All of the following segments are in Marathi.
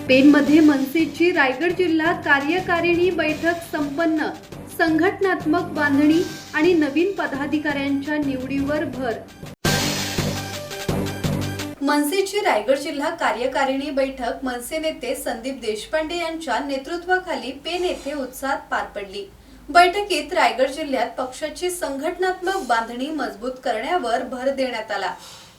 पेनमध्ये मनसेची रायगड जिल्हा कार्यकारिणी बैठक संपन्न. संघटनात्मक बांधणी आणि नवीन पदाधिकाऱ्यांच्या निवडीवर भर. मनसेची रायगड जिल्हा कार्यकारिणी बैठक मनसे नेते संदीप देशपांडे यांच्या नेतृत्वाखाली पेन येथे उत्साहात पार पडली. बैठकीत रायगड जिल्ह्यात पक्षाची संघटनात्मक बांधणी मजबूत करण्यावर भर देण्यात आला.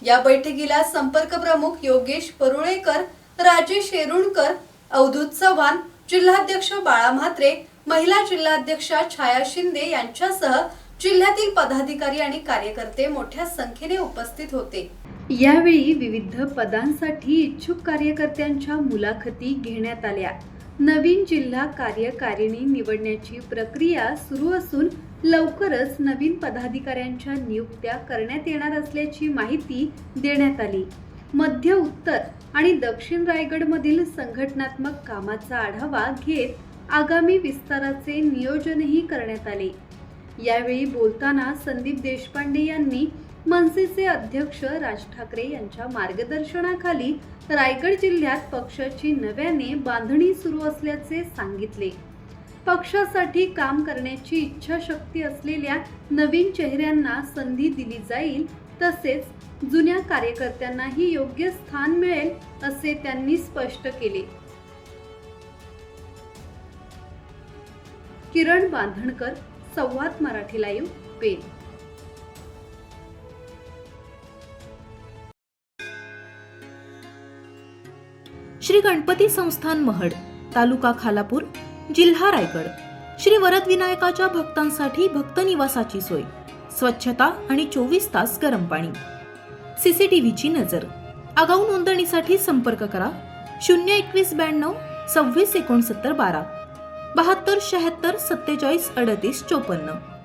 या बैठकीला संपर्क प्रमुख योगेश परुळेकर, राजेश येरुणकर, अवधूत चव्हाण, जिल्हाध्यक्ष बाळा म्हात्रे, महिला जिल्हाध्यक्षा छाया शिंदे यांच्यासह जिल्ह्यातील पदाधिकारी आणि कार्यकर्ते मोठ्या संख्येने उपस्थित होते. यावेळी विविध पदांसाठी इच्छुक कार्यकर्त्यांच्या मुलाखती घेण्यात आल्या. नवीन जिल्हा कार्यकारिणी निवडण्याची प्रक्रिया सुरू असून लवकरच नवीन पदाधिकाऱ्यांच्या नियुक्त्या करण्यात येणार असल्याची माहिती देण्यात आली. मध्य, उत्तर आणि दक्षिण रायगडमधील संघटनात्मक कामाचा आढावा घेत आगामी विस्ताराचे नियोजनही करण्यात आले. यावेळी बोलताना संदीप देशपांडे यांनी मनसेचे अध्यक्ष राज ठाकरे यांच्या मार्गदर्शनाखाली रायगड जिल्ह्यात पक्षाची नव्याने बांधणी सुरू असल्याचे सांगितले. पक्षासाठी काम करण्याची इच्छाशक्ती असलेल्या नवीन चेहऱ्यांना संधी दिली जाईल, तसेच जुन्या कार्यकर्त्यांनाही योग्य स्थान मिळेल असे त्यांनी स्पष्ट केले. किरण बांधणकर, संवाद मराठी लाईव्ह, पेन. श्री गणपती संस्थान महड, तालुका खालापूर, जिल्हा रायगड. श्री वरद विनायकाच्या भक्तांसाठी भक्त निवासाची सोय, स्वच्छता आणि 24 तास गरम पाणी. सीसीटीव्हीची नजर. आगाऊ नोंदणीसाठी संपर्क करा 02192 26 69 12 72 76 47 38 54.